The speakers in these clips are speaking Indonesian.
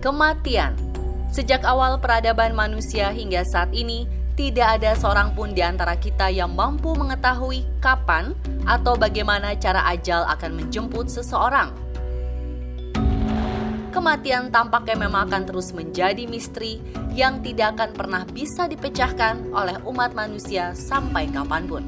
Kematian. Sejak awal peradaban manusia hingga saat ini, tidak ada seorang pun di antara kita yang mampu mengetahui kapan atau bagaimana cara ajal akan menjemput seseorang. Kematian tampaknya memang akan terus menjadi misteri yang tidak akan pernah bisa dipecahkan oleh umat manusia sampai kapanpun.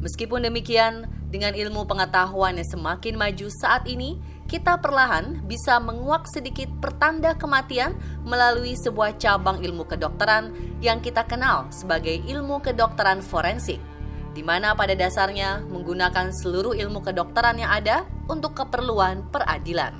Meskipun demikian, dengan ilmu pengetahuan yang semakin maju saat ini, kita perlahan bisa menguak sedikit pertanda kematian melalui sebuah cabang ilmu kedokteran yang kita kenal sebagai ilmu kedokteran forensik, di mana pada dasarnya menggunakan seluruh ilmu kedokteran yang ada untuk keperluan peradilan.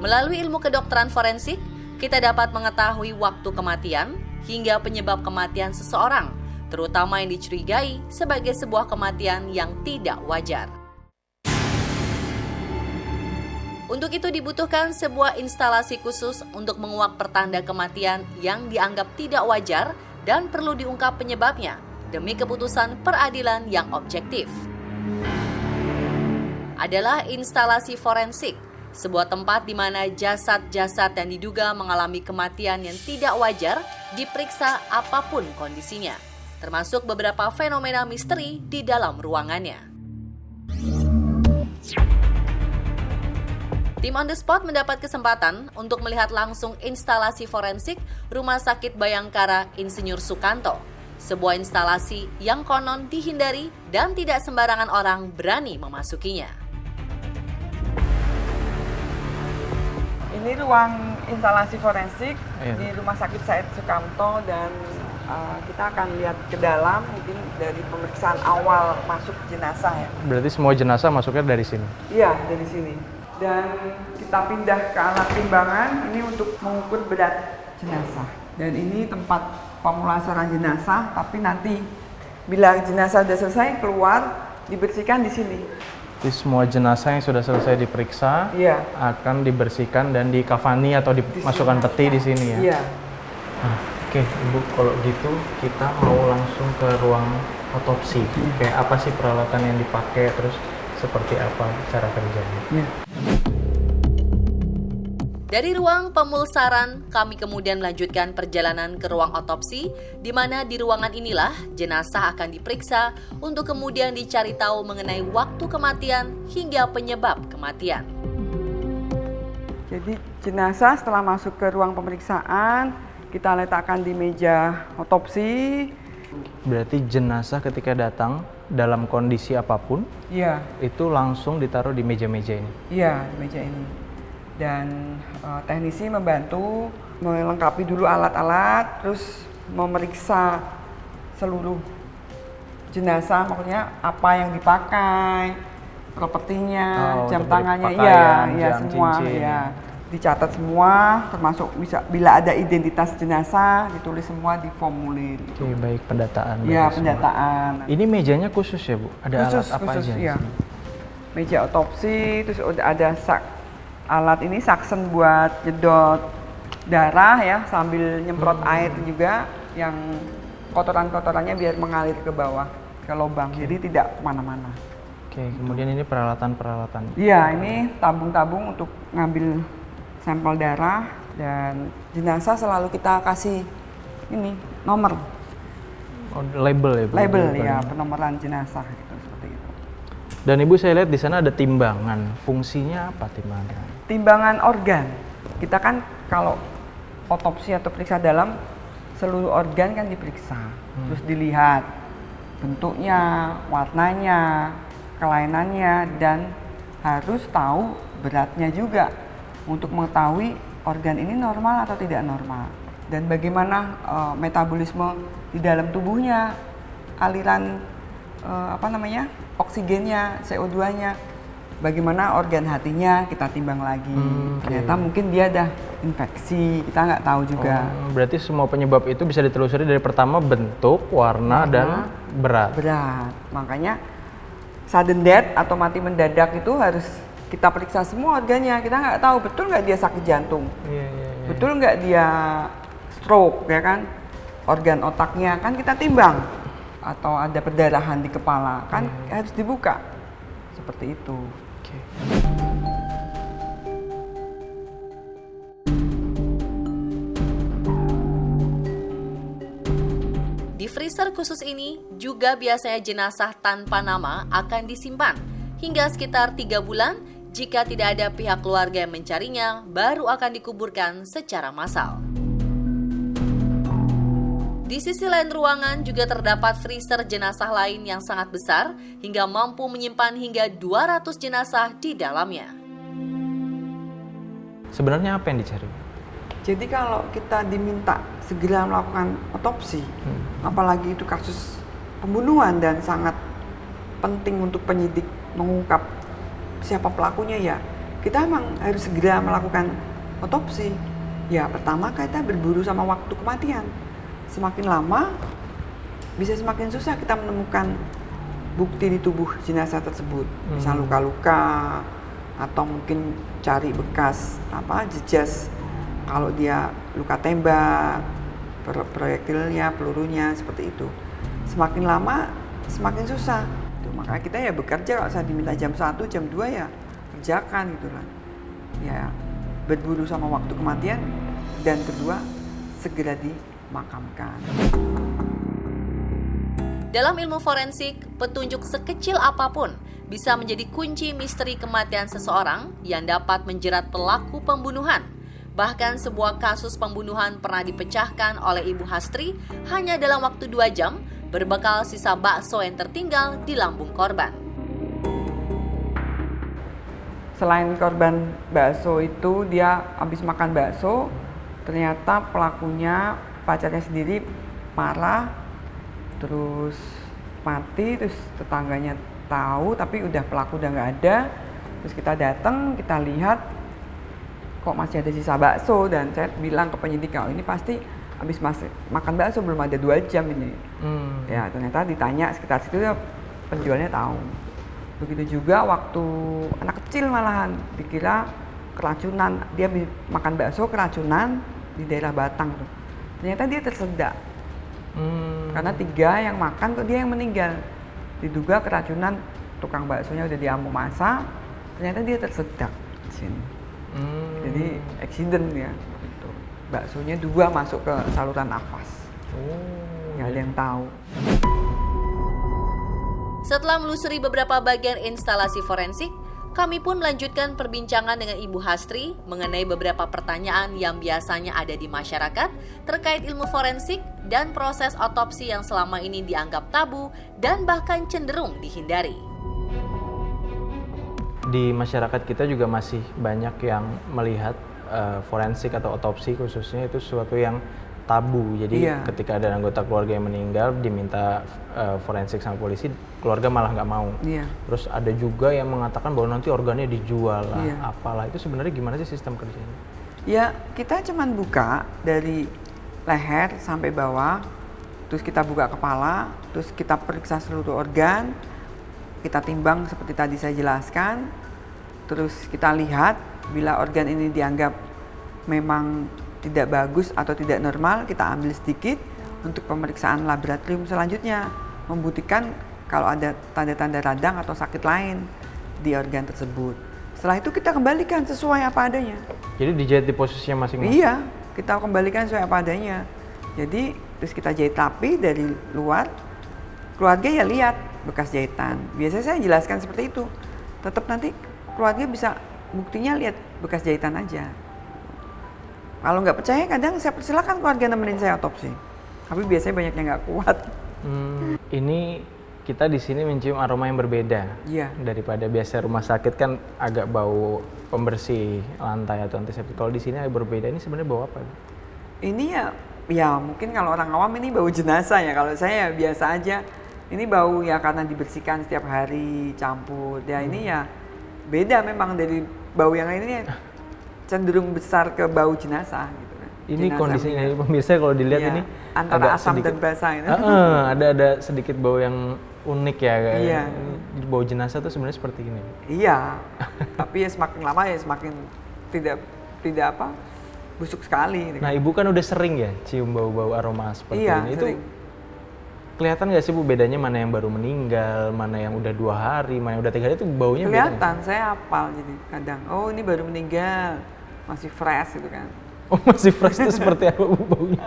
Melalui ilmu kedokteran forensik, kita dapat mengetahui waktu kematian hingga penyebab kematian seseorang, terutama yang dicurigai sebagai sebuah kematian yang tidak wajar. Untuk itu dibutuhkan sebuah instalasi khusus untuk menguak pertanda kematian yang dianggap tidak wajar dan perlu diungkap penyebabnya demi keputusan peradilan yang objektif. Adalah instalasi forensik, sebuah tempat di mana jasad-jasad yang diduga mengalami kematian yang tidak wajar diperiksa apapun kondisinya, termasuk beberapa fenomena misteri di dalam ruangannya. Tim On The Spot mendapat kesempatan untuk melihat langsung instalasi forensik Rumah Sakit Bayangkara Insinyur Sukanto, sebuah instalasi yang konon dihindari dan tidak sembarangan orang berani memasukinya. Ini ruang instalasi forensik di Rumah Sakit Said Sukanto dan kita akan lihat ke dalam mungkin dari pemeriksaan awal masuk jenazah ya. Berarti semua jenazah masuknya dari sini? Iya, dari sini. Dan kita pindah ke alat timbangan ini untuk mengukur berat jenazah. Dan ini tempat pemulasaran jenazah, tapi nanti bila jenazah sudah selesai keluar dibersihkan di sini. Jadi semua jenazah yang sudah selesai diperiksa akan dibersihkan dan dikafani atau dimasukkan peti di sini ya? Iya. Oke, Ibu, kalau gitu kita mau langsung ke ruang otopsi. Kayak apa sih peralatan yang dipakai, terus seperti apa cara kerjanya? Dari ruang pemulsaran, kami kemudian melanjutkan perjalanan ke ruang otopsi, di mana di ruangan inilah jenazah akan diperiksa untuk kemudian dicari tahu mengenai waktu kematian hingga penyebab kematian. Jadi jenazah setelah masuk ke ruang pemeriksaan, kita letakkan di meja otopsi. Berarti jenazah ketika datang dalam kondisi apapun, itu langsung ditaruh di meja-meja ini? Iya, di meja ini. Dan teknisi membantu melengkapi dulu alat-alat, terus memeriksa seluruh jenazah, maksudnya apa yang dipakai, propertinya, jam tangannya, jam, semua, cincin. Dicatat semua, termasuk bisa bila ada identitas jenazah ditulis semua di formulir. Oke, baik, pendataan. Iya, pendataan. Ini mejanya khusus ya, Bu? Ada alat apa aja? Iya. Meja otopsi, terus ada alat ini suction buat jedot darah ya, sambil nyemprot air juga yang kotoran-kotorannya biar mengalir ke bawah ke lubang, jadi tidak kemana-mana. Oke, kemudian ini peralatan-peralatan. Iya, ini tabung-tabung untuk ngambil sampel darah, dan jenazah selalu kita kasih ini nomor. Label ya, Bu? Label ya, penomoran jenazah gitu, seperti itu. Dan Ibu, saya lihat di sana ada timbangan. Fungsinya apa timbangan? Timbangan organ. Kita kan kalau otopsi atau periksa dalam, seluruh organ kan diperiksa, terus dilihat bentuknya, warnanya, kelainannya, dan harus tahu beratnya juga untuk mengetahui organ ini normal atau tidak normal, dan bagaimana metabolisme di dalam tubuhnya, aliran oksigennya, CO2-nya, bagaimana organ hatinya kita timbang lagi. Ternyata mungkin dia ada infeksi, kita nggak tahu juga. Berarti semua penyebab itu bisa ditelusuri dari pertama bentuk, warna, dan berat. Makanya sudden death atau mati mendadak itu harus kita periksa semua organnya. Kita nggak tahu betul nggak dia sakit jantung, betul nggak dia stroke, ya kan? Organ otaknya kan kita timbang, atau ada perdarahan di kepala kan harus dibuka seperti itu. freezer khusus ini juga biasanya jenazah tanpa nama akan disimpan hingga sekitar 3 bulan. Jika tidak ada pihak keluarga yang mencarinya, baru akan dikuburkan secara massal. Di sisi lain ruangan juga terdapat freezer jenazah lain yang sangat besar hingga mampu menyimpan hingga 200 jenazah di dalamnya. Sebenarnya apa yang dicari? Jadi kalau kita diminta segera melakukan otopsi, apalagi itu kasus pembunuhan dan sangat penting untuk penyidik mengungkap siapa pelakunya, ya kita emang harus segera melakukan otopsi. Ya pertama kita berburu sama waktu kematian. Semakin lama bisa semakin susah kita menemukan bukti di tubuh jenazah tersebut, misal luka-luka atau mungkin cari bekas jejas kalau dia luka tembak, proyektilnya, pelurunya, seperti itu. Semakin lama semakin susah. Makanya kita ya bekerja, kalau saya diminta jam 1, jam 2 ya kerjakan gitu lah. Ya berburu sama waktu kematian, dan kedua segera dimakamkan. Dalam ilmu forensik, petunjuk sekecil apapun bisa menjadi kunci misteri kematian seseorang yang dapat menjerat pelaku pembunuhan. Bahkan sebuah kasus pembunuhan pernah dipecahkan oleh Ibu Hastri hanya dalam waktu 2 jam, berbekal sisa bakso yang tertinggal di lambung korban. Selain korban bakso itu, dia habis makan bakso, ternyata pelakunya, pacarnya sendiri marah, terus mati, terus tetangganya tahu, tapi pelaku udah nggak ada. Terus kita datang, kita lihat kok masih ada sisa bakso, dan saya bilang ke penyidik, kalau ini pasti habis makan bakso, belum ada 2 jam ini. Ya ternyata ditanya sekitar situ ya penjualnya tahu. Begitu juga waktu anak kecil malahan dikira keracunan, dia makan bakso keracunan di daerah Batang tuh. Ternyata dia tersedak. Karena 3 yang makan kok dia yang meninggal. Diduga keracunan, tukang baksonya udah diamuk masa, ternyata dia tersedak di sini. Jadi accident ya. Gitu. Baksonya 2 masuk ke saluran nafas. Nggak ada yang tahu. Setelah melusuri beberapa bagian instalasi forensik, kami pun melanjutkan perbincangan dengan Ibu Hastri mengenai beberapa pertanyaan yang biasanya ada di masyarakat terkait ilmu forensik dan proses otopsi yang selama ini dianggap tabu dan bahkan cenderung dihindari. Di masyarakat kita juga masih banyak yang melihat forensik atau otopsi khususnya itu sesuatu yang tabu. Jadi ketika ada anggota keluarga yang meninggal diminta forensik sama polisi, keluarga malah nggak mau. Terus ada juga yang mengatakan bahwa nanti organnya dijual lah, apalah. Itu sebenarnya gimana sih sistem kerjanya? Ya kita cuman buka dari leher sampai bawah, terus kita buka kepala, terus kita periksa seluruh organ, kita timbang seperti tadi saya jelaskan, terus kita lihat bila organ ini dianggap memang tidak bagus atau tidak normal, kita ambil sedikit untuk pemeriksaan laboratorium selanjutnya, membuktikan kalau ada tanda-tanda radang atau sakit lain di organ tersebut. Setelah itu kita kembalikan sesuai apa adanya. Jadi dijahit di posisinya masing-masing? Iya, kita kembalikan sesuai apa adanya. Jadi terus kita jahit rapi dari luar, keluarga ya lihat bekas jahitan. Biasanya saya jelaskan seperti itu. Tetap nanti keluarga bisa buktinya lihat bekas jahitan aja. Kalau nggak percaya, kadang saya persilakan keluarga nemenin saya otopsi. Tapi biasanya banyak yang nggak kuat. Ini kita di sini mencium aroma yang berbeda. Daripada biasa rumah sakit kan agak bau pembersih lantai atau antiseptik. Kalau di sini agak berbeda. Ini sebenarnya bau apa? Ini ya mungkin kalau orang awam ini bau jenazah ya. Kalau saya biasa aja. Ini bau ya karena dibersihkan setiap hari, campur. Ya ini ya beda memang dari bau yang lainnya. Cenderung besar ke bau jenazah gitu kan. Ini kondisinya pemirsa kalau dilihat ini antara asam sedikit, dan basah itu. ada sedikit bau yang unik ya kayak. Bau jenazah tuh sebenarnya seperti ini. Iya. Tapi ya semakin lama ya semakin tidak busuk sekali gitu. Nah, Ibu kan udah sering ya cium bau-bau aroma seperti ini. Itu sering. Kelihatan nggak sih Bu bedanya mana yang baru meninggal, mana yang udah 2 hari, mana yang udah 3 hari, itu baunya kelihatan, saya hafal jadi kadang, oh ini baru meninggal, masih fresh gitu kan. Oh, masih fresh itu seperti apa Bu baunya?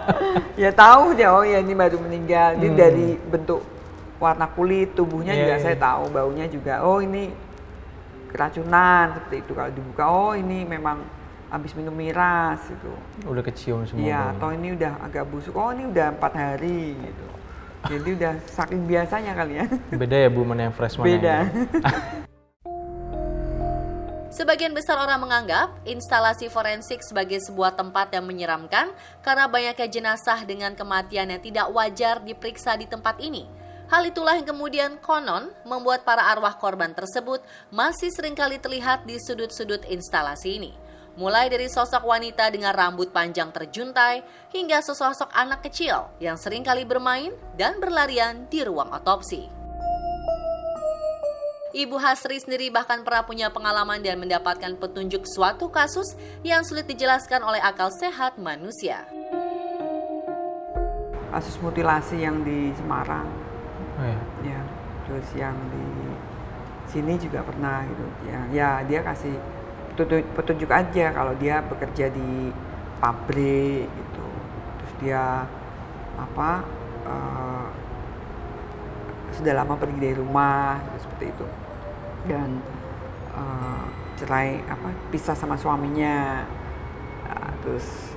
Ya tahu dia, oh ya ini baru meninggal. Jadi dari bentuk warna kulit, tubuhnya juga saya tahu, baunya juga. Oh ini keracunan seperti itu. Kalau dibuka, oh ini memang habis minum miras itu. Udah kecium semua. Iya, baunya. atau ini udah agak busuk. Oh ini udah 4 hari gitu. Jadi udah saking biasanya kali ya. Beda ya Bu, mana yang fresh mana Beda. yang Sebagian besar orang menganggap instalasi forensik sebagai sebuah tempat yang menyeramkan karena banyaknya jenazah dengan kematian yang tidak wajar diperiksa di tempat ini. Hal itulah yang kemudian konon membuat para arwah korban tersebut masih seringkali terlihat di sudut-sudut instalasi ini. Mulai dari sosok wanita dengan rambut panjang terjuntai hingga sesosok anak kecil yang seringkali bermain dan berlarian di ruang otopsi. Ibu Hasri sendiri bahkan pernah punya pengalaman dan mendapatkan petunjuk suatu kasus yang sulit dijelaskan oleh akal sehat manusia. Kasus mutilasi yang di Semarang. Oh, ya. Ya, terus yang di sini juga pernah gitu. Ya dia kasih petunjuk aja kalau dia bekerja di pabrik gitu. Terus dia sudah lama pergi dari rumah gitu, seperti itu. Dan pisah sama suaminya. Terus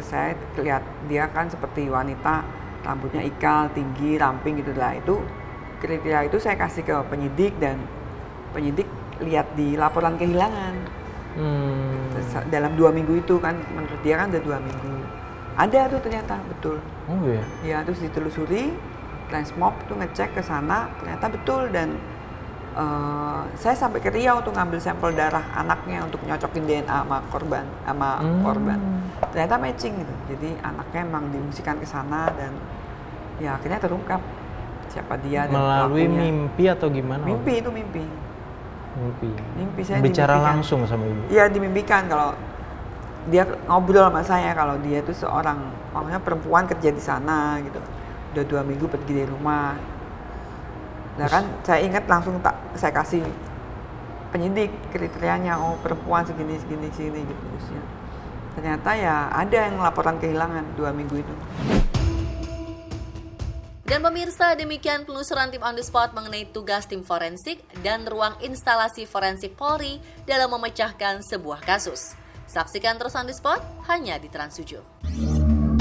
saya lihat dia kan seperti wanita, rambutnya ikal, tinggi, ramping gitu lah. Itu kriteria itu saya kasih ke penyidik dan penyidik lihat di laporan kehilangan. Dalam 2 minggu itu kan, menurut dia kan udah 2 minggu. Ada tuh ternyata, betul. Oh iya. Ya terus ditelusuri, Transmob tuh ngecek ke sana, ternyata betul. Dan saya sampai ke Riau tuh ngambil sampel darah anaknya untuk nyocokin DNA sama korban. Ternyata matching gitu. Jadi anaknya emang diungsikan ke sana dan ya akhirnya terungkap siapa dia dan melalui pelakunya. mimpi atau gimana? Mimpi itu mimpi. Mimpi saya bicara dimimpikan. langsung sama ibu. Iya dimimpikan kalau dia ngobrol sama saya kalau dia itu seorang maksudnya perempuan kerja di sana gitu. Udah 2 minggu pergi dari rumah. Nah kan saya ingat langsung saya kasih penyidik kriterianya, oh perempuan segini gitu usia. Ternyata ya ada yang laporan kehilangan 2 minggu itu. Dan pemirsa, demikian penelusuran tim on the spot mengenai tugas tim forensik dan ruang instalasi forensik Polri dalam memecahkan sebuah kasus. Saksikan terus on the spot hanya di Trans 7.